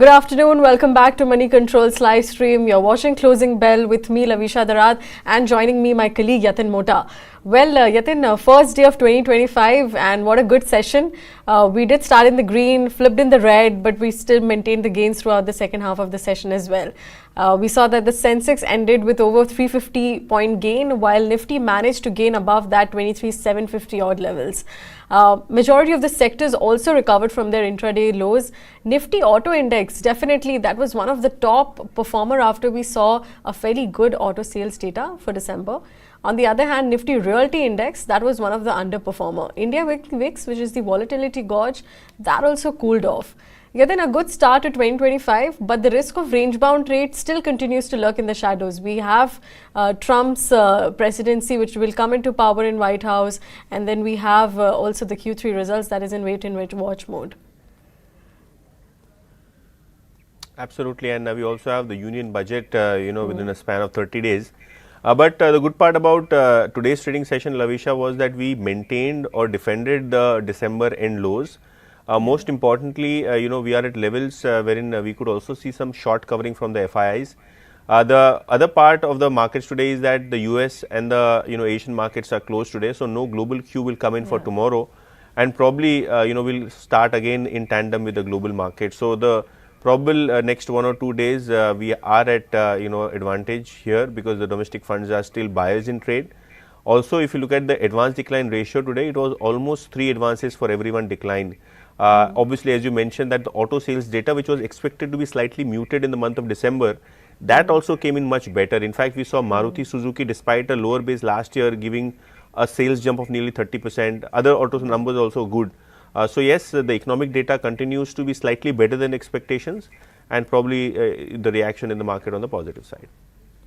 Good afternoon. Welcome back to Money Control's live stream. You're watching Closing Bell with me, Lovisha, Darad, and joining me, my colleague Yatin Mota. Well, Yatin, first day of 2025, and what a good session. We did start in the green, flipped in the red, but we still maintained the gains throughout the second half of the session as well. We saw that the Sensex ended with over 350 point gain, while Nifty managed to gain above that 23,750 odd levels. Majority of the sectors also recovered from their intraday lows. Nifty Auto Index, definitely that was one of the top performer after we saw a fairly good auto sales data for December. On the other hand, Nifty Realty Index, that was one of the underperformer. India VIX, which is the volatility gauge, that also cooled off. Yatin, a good start to 2025, but the risk of range-bound trade still continues to lurk in the shadows. We have Trump's presidency, which will come into power in White House, and then we have also the Q3 results that is in wait-and-watch mode. Absolutely, and we also have the union budget, within a span of 30 days. But the good part about today's trading session, Lovisha, was that we maintained or defended the December end lows. Most importantly, we are at levels wherein we could also see some short covering from the FIIs. The other part of the markets today is that the US and the Asian markets are closed today, so no global Q will come in for tomorrow, and probably will start again in tandem with the global market. So the probable next 1 or 2 days we are at advantage here because the domestic funds are still buyers in trade. Also, if you look at the advance decline ratio today, it was almost 3 advances for every 1 decline. Obviously, as you mentioned, that the auto sales data, which was expected to be slightly muted in the month of December, that also came in much better. In fact, we saw Maruti Suzuki, despite a lower base last year, giving a sales jump of nearly 30%. Other auto numbers also good. So yes, the economic data continues to be slightly better than expectations, and probably the reaction in the market on the positive side.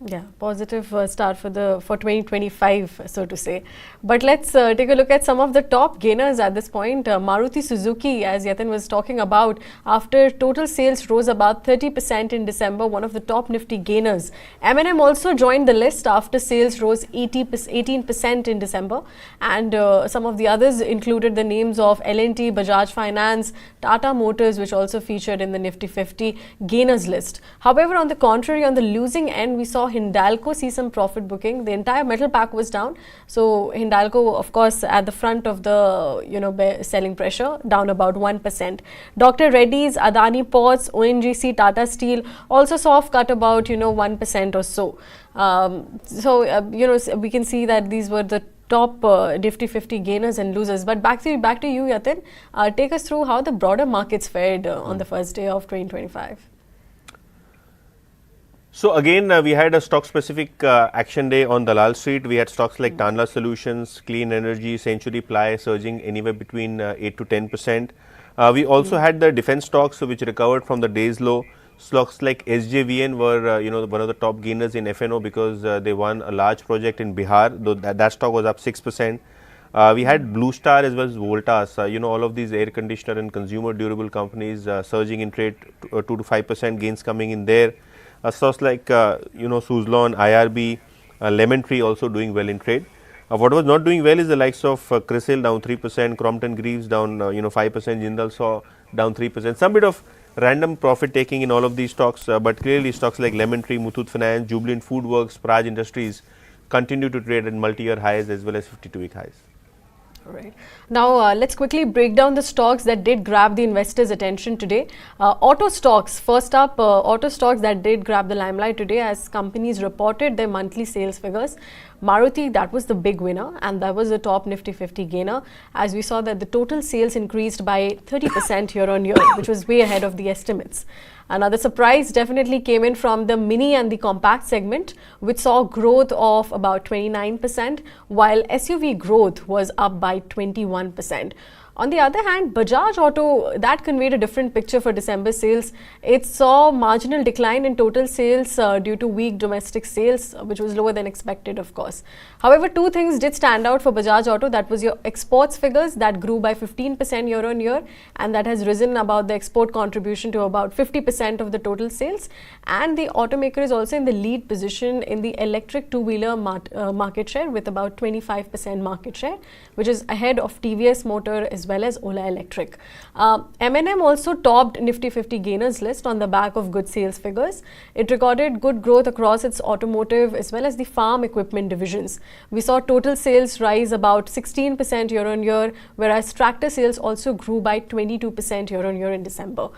Yeah, positive start for 2025, so to say. But let's take a look at some of the top gainers at this point. Maruti Suzuki, as Yatin was talking about, after total sales rose about 30% in December, one of the top Nifty gainers. M&M also joined the list after sales rose 18% in December, and some of the others included the names of L&T, Bajaj Finance, Tata Motors, which also featured in the Nifty 50 gainers list. However, on the contrary, on the losing end, we saw Hindalco see some profit booking. The entire metal pack was down. So Hindalco, of course, at the front of the selling pressure, down about 1%. Dr. Reddy's, Adani Ports, ONGC, Tata Steel also soft cut about 1% or so. We can see that these were the top Nifty 50 gainers and losers. But back to you, Yatin. Take us through how the broader markets fared on the first day of 2025. So again, we had a stock-specific action day on Dalal Street. We had stocks like Tanla Solutions, Clean Energy, Century Ply surging anywhere between 8 to 10%. We also had the defense stocks which recovered from the day's low. Stocks like SJVN were one of the top gainers in FNO because they won a large project in Bihar, though that stock was up 6%. We had Blue Star as well as Voltas, all of these air conditioner and consumer durable companies surging in trade, 2 to 5% gains coming in there. Stocks like Suzlon, IRB, Lemon Tree also doing well in trade. What was not doing well is the likes of Crisil down 3%, Crompton Greaves down 5%, Jindal Saw down 3%. Some bit of random profit taking in all of these stocks, but clearly stocks like Lemon Tree, Muthoot Finance, Jubilant Foodworks, Praj Industries continue to trade at multi-year highs as well as 52-week highs. All right. Now, let's quickly break down the stocks that did grab the investors' attention today. Auto stocks, first up, auto stocks that did grab the limelight today as companies reported their monthly sales figures. Maruti, that was the big winner, and that was the top Nifty 50 gainer, as we saw that the total sales increased by 30% year on year, which was way ahead of the estimates. Another surprise definitely came in from the mini and the compact segment, which saw growth of about 29%, while SUV growth was up by 21%. On the other hand, Bajaj Auto, that conveyed a different picture for December sales. It saw marginal decline in total sales due to weak domestic sales, which was lower than expected, of course. However, 2 things did stand out for Bajaj Auto. That was your exports figures that grew by 15% year on year, and that has risen about the export contribution to about 50% of the total sales. And the Automaker is also in the lead position in the electric two-wheeler market share with about 25% market share, which is ahead of TVS Motor as well as Ola Electric. M&M also topped Nifty 50 gainers list on the back of good sales figures. It recorded good growth across its automotive as well as the farm equipment divisions. We saw total sales rise about 16% year on year, whereas tractor sales also grew by 22% year on year in December.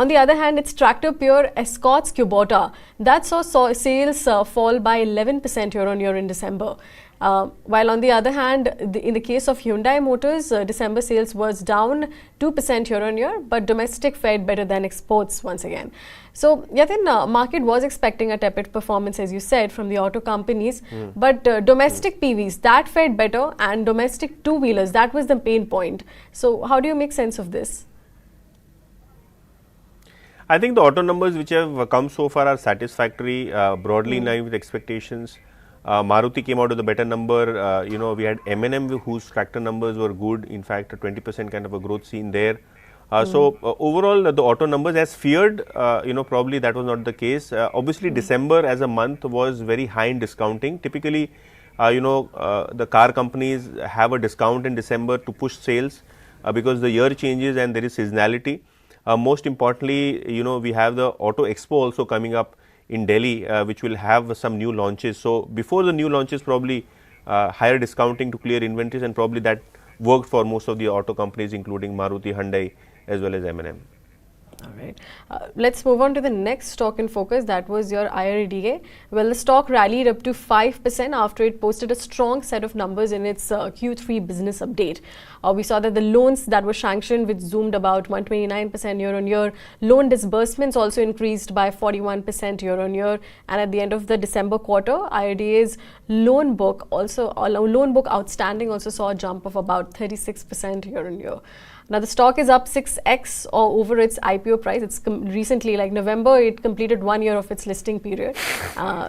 On the other hand, its tractor peer Escorts Kubota, that saw sales fall by 11% year on year in December. While on the other hand, in the case of Hyundai Motors, December sales was down 2% year on year, but domestic fared better than exports once again. So, Yatin, market was expecting a tepid performance, as you said, from the auto companies, but domestic PVs, that fared better, and domestic two-wheelers, that was the pain point. So, how do you make sense of this? I think the auto numbers which have come so far are satisfactory, broadly in line with expectations. Maruti came out with a better number. We had M&M whose tractor numbers were good. In fact, a 20% kind of a growth seen there. So overall, the auto numbers, as feared, probably that was not the case. Obviously, December as a month was very high in discounting. Typically, the car companies have a discount in December to push sales because the year changes and there is seasonality. Most importantly, we have the Auto Expo also coming up in Delhi, which will have some new launches. So, before the new launches, probably higher discounting to clear inventories, and probably that worked for most of the auto companies, including Maruti, Hyundai, as well as M&M. All right. Let's move on to the next stock in focus. That was your IREDA. Well, the stock rallied up to 5% after it posted a strong set of numbers in its Q3 business update. We saw that the loans that were sanctioned, which zoomed about 129% year on year. Loan disbursements also increased by 41% year on year. And at the end of the December quarter, IREDA's loan book outstanding also saw a jump of about 36% year on year. Now, the stock is up 6x or over its IPO price. It's recently, like November, it completed 1 year of its listing period.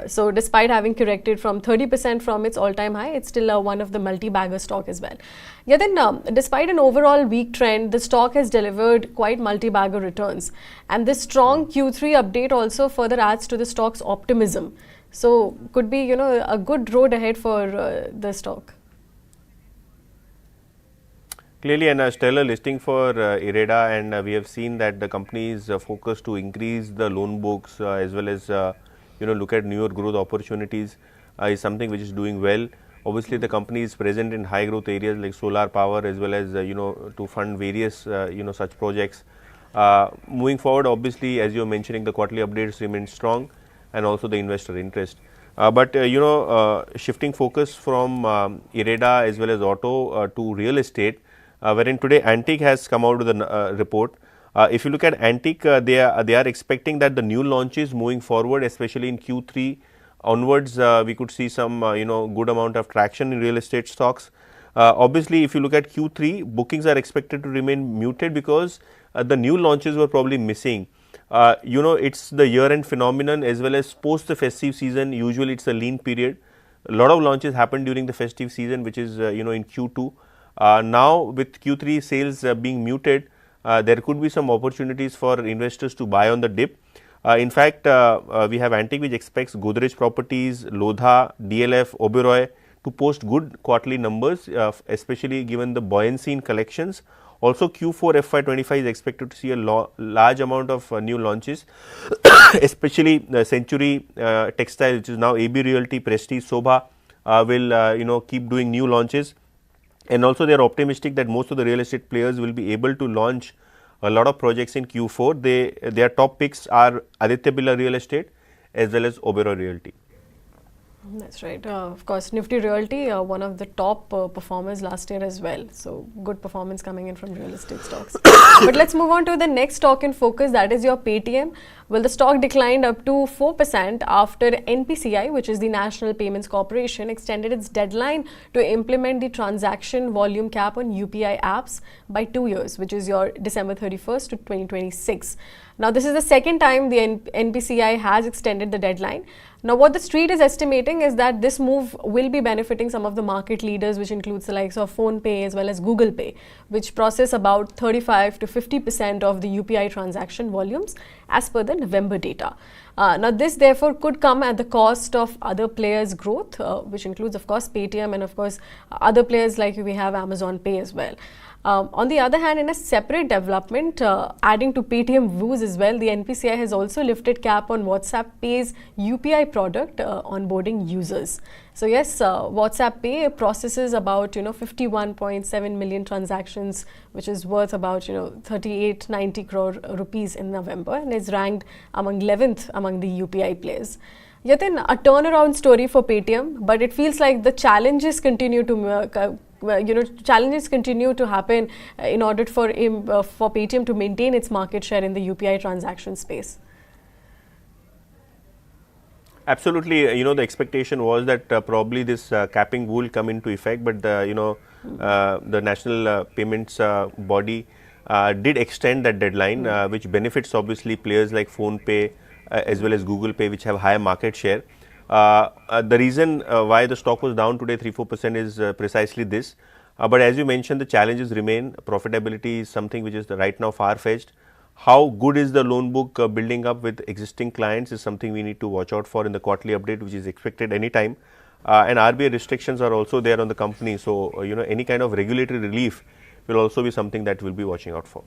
So, despite having corrected from 30% from its all-time high, it's still one of the multi-bagger stock as well. Yeah, then, despite an overall weak trend, the stock has delivered quite multi-bagger returns. And this strong Q3 update also further adds to the stock's optimism. So, could be, a good road ahead for the stock. Clearly, a stellar listing for IREDA, and we have seen that the company is focused to increase the loan books as well as look at newer growth opportunities is something which is doing well. Obviously, the company is present in high growth areas like solar power as well as to fund various such projects. Moving forward, obviously, as you are mentioning, the quarterly updates remain strong, and also the investor interest. But shifting focus from IREDA as well as auto to real estate. Wherein today Antique has come out with a report. If you look at Antique, they are expecting that the new launches moving forward, especially in Q3 onwards, we could see some good amount of traction in real estate stocks. Obviously, if you look at Q3, bookings are expected to remain muted because the new launches were probably missing. It's the year-end phenomenon as well as post the festive season. Usually, it's a lean period. A lot of launches happen during the festive season, which is in Q2. Now, with Q3 sales being muted, there could be some opportunities for investors to buy on the dip. In fact, we have Antique which expects Godrej Properties, Lodha, DLF, Oberoi to post good quarterly numbers, especially given the buoyancy in collections. Also, Q4 FY25 is expected to see a large amount of new launches, especially Century Textile, which is now AB Realty, Prestige, Sobha will keep doing new launches. And also, they are optimistic that most of the real estate players will be able to launch a lot of projects in Q4. Their top picks are Aditya Birla Real Estate as well as Oberoi Realty. That's right. Of course, Nifty Realty, one of the top performers last year as well. So, good performance coming in from real estate stocks. But let's move on to the next stock in focus, that is your Paytm. Well, the stock declined up to 4% after NPCI, which is the National Payments Corporation, extended its deadline to implement the transaction volume cap on UPI apps by 2 years, which is your December 31st to 2026. Now, this is the second time the NPCI has extended the deadline. Now, what the street is estimating is that this move will be benefiting some of the market leaders, which includes the likes of PhonePe as well as Google Pay, which process about 35 to 50% of the UPI transaction volumes as per the November data. Now, this therefore could come at the cost of other players' growth, which includes, of course, Paytm and, of course, other players like we have Amazon Pay as well. On the other hand, in a separate development, adding to Paytm woes as well, the NPCI has also lifted cap on WhatsApp Pay's UPI product onboarding users. So yes, WhatsApp Pay processes about 51.7 million transactions, which is worth about 3890 crore rupees in November, and is ranked among 11th among the UPI players. Yatin, a turnaround story for Paytm, but it feels like the challenges continue to challenges continue to happen in order for Paytm to maintain its market share in the UPI transaction space. Absolutely, the expectation was that probably this capping will come into effect, but the national payments body did extend that deadline, which benefits obviously players like PhonePe as well as Google Pay, which have higher market share. The reason why the stock was down today 3-4% is precisely this. But as you mentioned, the challenges remain. Profitability is something which is right now far-fetched. How good is the loan book building up with existing clients is something we need to watch out for in the quarterly update, which is expected anytime. And RBI restrictions are also there on the company. So, any kind of regulatory relief will also be something that we'll be watching out for.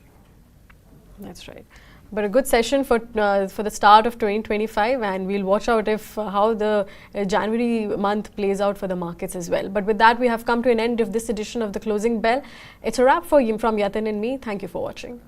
That's right. But a good session for the start of 2025, and we'll watch out if how the January month plays out for the markets as well. But with that, we have come to an end of this edition of The Closing Bell. It's a wrap from Yatin and me. Thank you for watching.